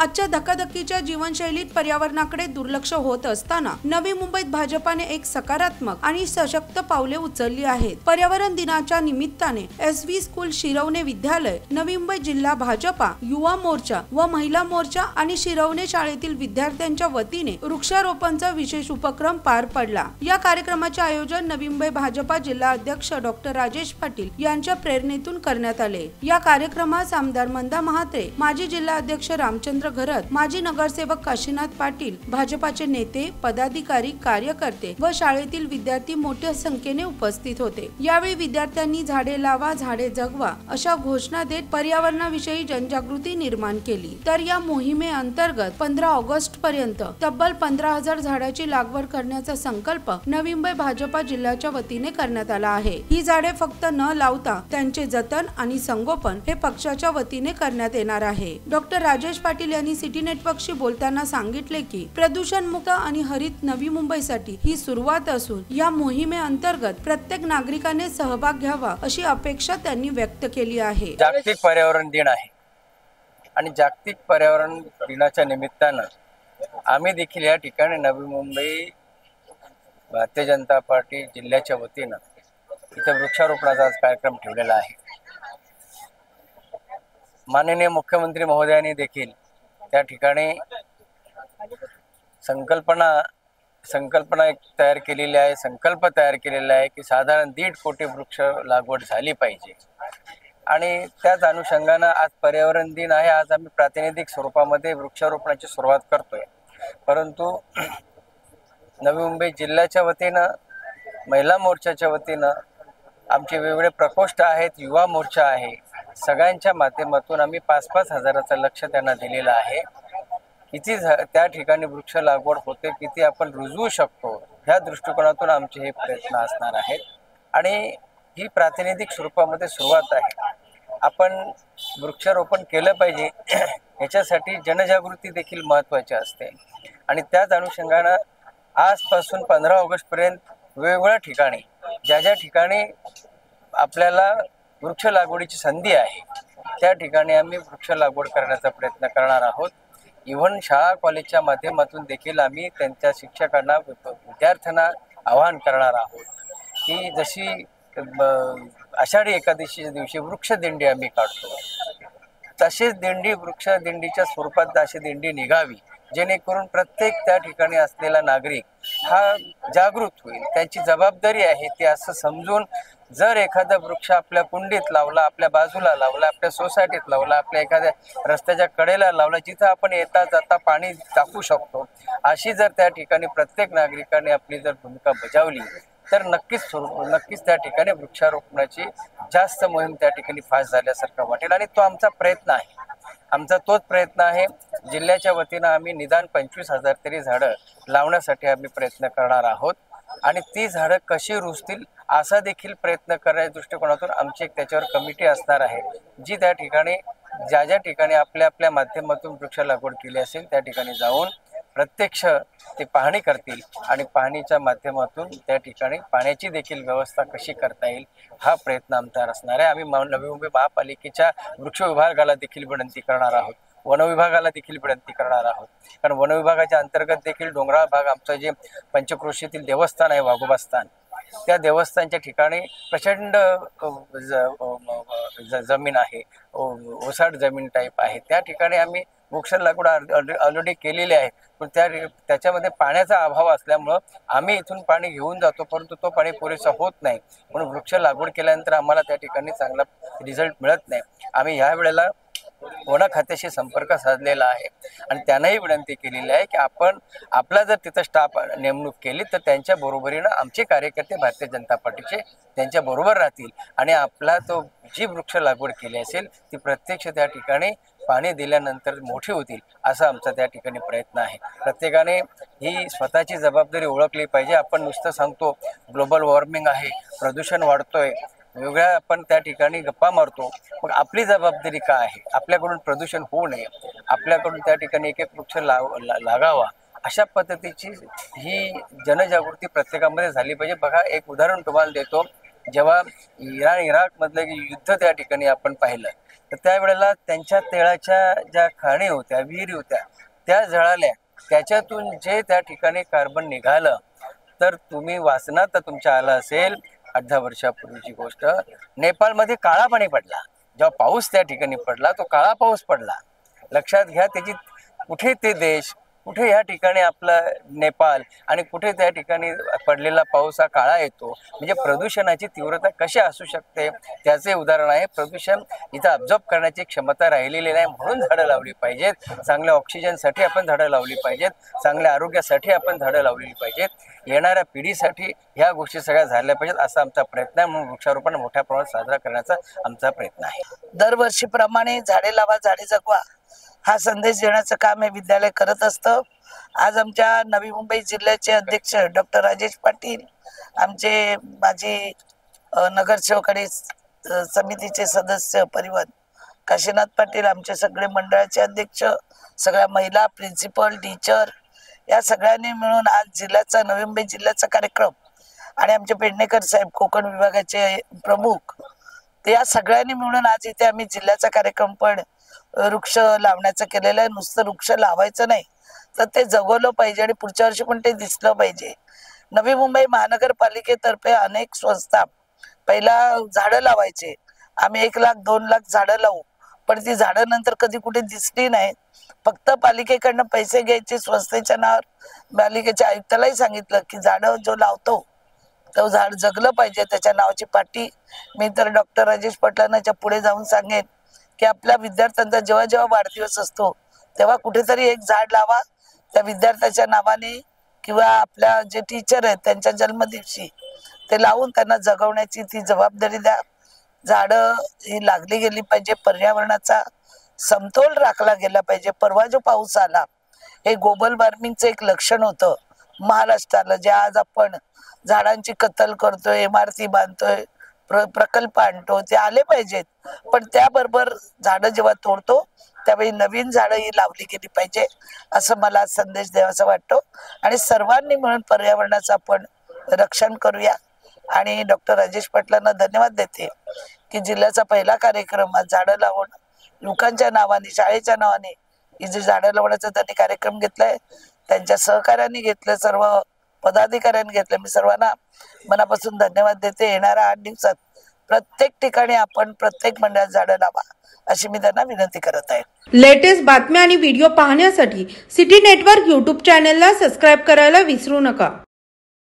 आजच्या धकाधकीच्या जीवनशैलीत पर्यावरणाकडे दुर्लक्ष होत असताना नवी मुंबईत भाजपाने एक सकारात्मक आणि सशक्त पावले उचलली आहेत। पर्यावरण दिनाच्या निमित्ताने SV स्कूल शिरवणे विद्यालय, नवी मुंबई जिल्हा भाजपा, युवा मोर्चा व महिला मोर्चा आणि शिरवणे शाळेतील विद्यार्थ्यांच्या वतीने वृक्षारोपणचा विशेष उपक्रम पार पडला। या कार्यक्रमाचे आयोजन नवी मुंबई भाजपा जिल्हा अध्यक्ष डॉक्टर राजेश पाटील यांच्या प्रेरणेतून करण्यात आले। या कार्यक्रमास आमदार मंदा महात्रे, माजी जिल्हा अध्यक्ष रामचंद्र घरत, माजी नगरसेवक काशीनाथ पाटील, भाजपाचे नेते, पदाधिकारी, कार्यकर्ते व शाळेतील विद्यार्थी मोठ्या संख्येने उपस्थित होते। यावेळी विद्यार्थ्यांनी झाडे लावा, झाडे जगवा अशा घोषणा देत पर्यावरणाविषयी जनजागृती निर्माण केली। तर या मोहिमेअंतर्गत 15 ऑगस्ट पर्यंत तब्बल 15,000 झाडाची लागवड करण्याचा संकल्प नवी मुंबई भाजपा जिल्ह्याच्या वतीने करण्यात आला आहे। ही झाडे फक्त न लावता त्यांचे जतन आणि संगोपन हे पक्षाच्या वतीने करण्यात येणार आहे। डॉक्टर राजेश पाटील यांनी सिटी नेटवर्कशी बोलताना सांगितले की प्रदूषण मुक्त आणि हरित नवी मुंबईसाठी ही सुरुवात असून या मोहिमेअंतर्गत प्रत्येक नागरिकाने सहभाग घ्यावा अशी अपेक्षा त्यांनी व्यक्त केली आहे। जागतिक पर्यावरण दिन आहे आणि जागतिक पर्यावरण दिनाच्या निमित्तानं आम्ही देखील या ठिकाणी नवी मुंबई भारतीय जनता पार्टी जिल्ह्याच्या वतीनं इथं वृक्षारोपणाचा आज कार्यक्रम ठेवलेला आहे। माननीय मुख्यमंत्री महोदयांनी देखील त्या ठिकाणी संकल्पना एक तयार केलेली आहे, संकल्प तयार केलेला आहे की साधारण 1.5 कोटी वृक्ष लागवड झाली पाहिजे। आणि त्याच अनुषंगानं आज पर्यावरण दिन आहे। आज आम्ही प्रातिनिधिक स्वरूपामध्ये वृक्षारोपणाची सुरुवात करतोय, परंतु नवी मुंबई जिल्ह्याच्या वतीनं, महिला मोर्चाच्या वतीनं आमचे वेगवेगळे प्रकोष्ठ आहेत, युवा मोर्चा आहे, सगळ्यांच्या माध्यमातून आम्ही 5-5 हजाराचं लक्ष त्यांना दिलेलं आहे। किती त्या ठिकाणी वृक्ष लागवड होते, किती आपण रुजवू शकतो, ह्या दृष्टिकोनातून आमचे हे प्रयत्न असणार आहेत। आणि ही प्रातिनिधिक स्वरूपामध्ये सुरुवात आहे। आपण वृक्षारोपण केलं पाहिजे, याच्यासाठी जनजागृती देखील महत्त्वाची असते। आणि त्याच अनुषंगानं आजपासून 15 ऑगस्टपर्यंत वेगवेगळ्या ठिकाणी ज्या ठिकाणी आपल्याला वृक्ष लागवडीची संधी आहे त्या ठिकाणी आम्ही वृक्ष लागवड करण्याचा प्रयत्न करणार आहोत। इव्हन शाळा कॉलेजच्या माध्यमातून देखील आम्ही त्यांच्या शिक्षकांना, विद्यार्थ्यांना आवाहन करणार आहोत की जशी आषाढी एकादशीच्या दिवशी वृक्ष दिंडी आम्ही काढतो, तशीच दिंडी वृक्ष दिंडीच्या स्वरूपात अशी दिंडी निघावी, जेणेकरून प्रत्येक त्या ठिकाणी असलेला नागरिक हा जागृत होईल। त्यांची जबाबदारी आहे ती असं समजून जर एखादा वृक्ष आपल्या कुंडीत लावला, आपल्या बाजूला लावला, आपल्या सोसायटीत लावला, आपल्या एखाद्या रस्त्याच्या कडेला लावला, जिथं आपण येता जाता पाणी टाकू शकतो, अशी जर त्या ठिकाणी प्रत्येक नागरिकाने आपली जर भूमिका बजावली तर नक्कीच त्या ठिकाणी वृक्षारोपणाची जास्त मोहीम त्या ठिकाणी फास्ट झाल्यासारखं वाटेल। आणि तो आमचा प्रयत्न आहे, आमचा तोच प्रयत्न आहे। जिल्ह्याच्या वतीनं आम्ही निदान 25,000 तरी झाडं लावण्यासाठी आम्ही प्रयत्न करणार आहोत। आणि ती झाडं कशी रुजतील असा देखील प्रयत्न करण्याच्या दृष्टिकोनातून आमची एक त्याच्यावर कमिटी असणार आहे, जी त्या ठिकाणी ज्या ठिकाणी आपल्या माध्यमातून वृक्ष लागवड केली असेल त्या ठिकाणी जाऊन प्रत्यक्ष ते पाहणी करतील आणि पाहणीच्या माध्यमातून त्या ठिकाणी पाण्याची देखील व्यवस्था कशी करता येईल हा प्रयत्न आमचा असणार आहे। आम्ही नवी मुंबई महापालिकेच्या वृक्ष विभागाला देखील विनंती करणार आहोत, वन विभागाला देखील विनंती करणार आहोत, कारण वन विभागाच्या अंतर्गत देखील डोंगराळ भाग आमचं जे पंचक्रोशीतील देवस्थान आहे, वाघोबास्थान, त्या देवस्थानच्या ठिकाणी प्रचंड जमीन आहे, ओसाड जमीन टाईप आहे, त्या ठिकाणी आम्ही वृक्ष लागवड ऑलरेडी केलेली आहे, पण त्याच्यामध्ये पाण्याचा अभाव असल्यामुळं आम्ही इथून पाणी घेऊन जातो, परंतु तो पाणी पुरेसा होत नाही, म्हणून वृक्ष लागवड केल्यानंतर आम्हाला त्या ठिकाणी चांगला रिझल्ट मिळत नाही। आम्ही ह्या वेळेला वन खात्याशी संपर्क साधलेला आहे आणि त्यांनाही विनंती केलेली आहे की आपण आपला जर तिथं स्टाफ नेमणूक केली तर त्यांच्या बरोबरीनं आमचे कार्यकर्ते भारतीय जनता पार्टीचे त्यांच्या बरोबर राहतील आणि आपला तो जी वृक्ष लागवड केली असेल ती प्रत्यक्ष त्या ठिकाणी पाणी दिल्यानंतर मोठी होतील असा आमचा त्या ठिकाणी प्रयत्न आहे। प्रत्येकाने ही स्वतःची जबाबदारी ओळखली पाहिजे। आपण नुसतं सांगतो ग्लोबल वॉर्मिंग आहे, प्रदूषण वाढतोय, वेगळ्या आपण त्या ठिकाणी गप्पा मारतो, मग आपली जबाबदारी काय आहे? आपल्याकडून प्रदूषण होऊ नये, आपल्याकडून त्या ठिकाणी एक वृक्ष लागावा, अशा पद्धतीची ही जनजागृती प्रत्येकामध्ये झाली पाहिजे. बघा, एक उदाहरण तुम्हाला देतो. जेव्हा इराक मधलं युद्ध त्या ठिकाणी आपण पाहिलं, तर त्यावेळेला त्यांच्या तेलाच्या ज्या खाणी होत्या, विहिरी होत्या, त्या जळाल्या. त्याच्यातून जे त्या ठिकाणी कार्बन निघालं, तर तुम्ही वाचनात तर तुमच्या आलं असेल 18 वर्षापूर्वीची गोष्ट, नेपाळमध्ये काळा पाणी पडला. जेव्हा पाऊस त्या ठिकाणी पडला, तो काळा पाऊस पडला. लक्षात घ्या, त्याची कुठे ते देश, कुठे या ठिकाणी आपला नेपाळ आणि कुठे त्या ठिकाणी पडलेला पाऊस हा काळा येतो. म्हणजे प्रदूषणाची तीव्रता कशी असू शकते त्याचे उदाहरण आहे. प्रदूषण इथं ऑब्झर्व करण्याची क्षमता राहिलेली नाही, म्हणून झाडं लावली पाहिजेत. चांगल्या ऑक्सिजनसाठी आपण झाडं लावली पाहिजेत, चांगल्या आरोग्यासाठी आपण झाडं लावली पाहिजेत, येणाऱ्या पिढीसाठी ह्या गोष्टी सगळ्या झाल्या पाहिजेत, असा आमचा प्रयत्न आहे. म्हणून वृक्षारोपण मोठ्या प्रमाणात साजरा करण्याचा आमचा प्रयत्न आहे. दरवर्षीप्रमाणे झाडे लावा, झाडे जगवा हा संदेश देण्याचं काम हे विद्यालय करत असतं. आज आमच्या नवी मुंबई जिल्ह्याचे अध्यक्ष डॉक्टर राजेश पाटील, आमचे माजी नगरसेवक आणि समितीचे सदस्य परिवहन काशीनाथ पाटील, आमचे सगळे मंडळाचे अध्यक्ष, सगळ्या महिला, प्रिन्सिपल, टीचर या सगळ्यांनी मिळून आज जिल्ह्याचा, नवी मुंबई जिल्ह्याचा कार्यक्रम आणि आमचे पेडणेकर साहेब कोकण विभागाचे प्रमुख, ते या सगळ्यांनी मिळून आज इथे आम्ही जिल्ह्याचा कार्यक्रम पण वृक्ष लावण्याचं केलेलं आहे. नुसतं वृक्ष लावायचं नाही, तर ते जगवलं पाहिजे आणि पुढच्या वर्षी पण ते दिसलं पाहिजे. नवी मुंबई महानगरपालिकेतर्फे अनेक संस्था पहिला झाडं लावायचे. आम्ही 1 लाख 2 लाख झाडं लावू, पण ती झाडं नंतर कधी कुठे दिसली नाही. फक्त पालिकेकडनं पैसे घ्यायचे संस्थेच्या नावावर. पालिकेच्या आयुक्तालाही सांगितलं की झाडं जो लावतो तो झाड जगलं पाहिजे, त्याच्या नावाची पाटी. मी तर डॉक्टर राजेश पाटलांच्या पुढे जाऊन सांगेन की आपल्या विद्यार्थ्यांचा जेव्हा जेव्हा वाढदिवस असतो तेव्हा कुठेतरी एक झाड लावा त्या विद्यार्थ्याच्या नावाने, किंवा आपल्या जे टीचर आहेत त्यांच्या जन्मदिवशी ते लावून त्यांना जगवण्याची ती जबाबदारी द्या. झाडं ही लागली गेली पाहिजे, पर्यावरणाचा समतोल राखला गेला पाहिजे. परवा जो पाऊस आला हे ग्लोबल वॉर्मिंगचं एक लक्षण होतं महाराष्ट्राला, जे आज आपण झाडांची कत्तल करतोय, इमारती बांधतोय, प्रकल्प आणतो, ते आले पाहिजेत. पण त्याबरोबर झाडं जेव्हा तोडतो त्यावेळी नवीन झाडं ही लावली गेली पाहिजे, असं मला संदेश द्यावासा वाटतो. आणि सर्वांनी मिळून पर्यावरणाचं आपण रक्षण करूया. आणि डॉक्टर राजेश पाटलांना धन्यवाद देते की जिल्ह्याचा पहिला कार्यक्रम आज झाडं लावून लोकांच्या नावाने, शाळेच्या नावाने ही जे झाडं लावण्याचा त्यांनी कार्यक्रम घेतलाय, त्यांच्या सहकार्याने घेतलं, सर्व पदाधिकाऱ्यांनी घेतलं. मी सर्वांना मनापासून धन्यवाद देते. येणाऱ्या 8 दिवसात प्रत्येक ठिकाणी आपण प्रत्येक मंडळात झाडं लावा अशी मी त्यांना विनंती करत आहे. लेटेस्ट बातम्या आणि व्हिडिओ पाहण्यासाठी सिटी नेटवर्क YouTube चॅनलला सबस्क्राईब करायला विसरू नका.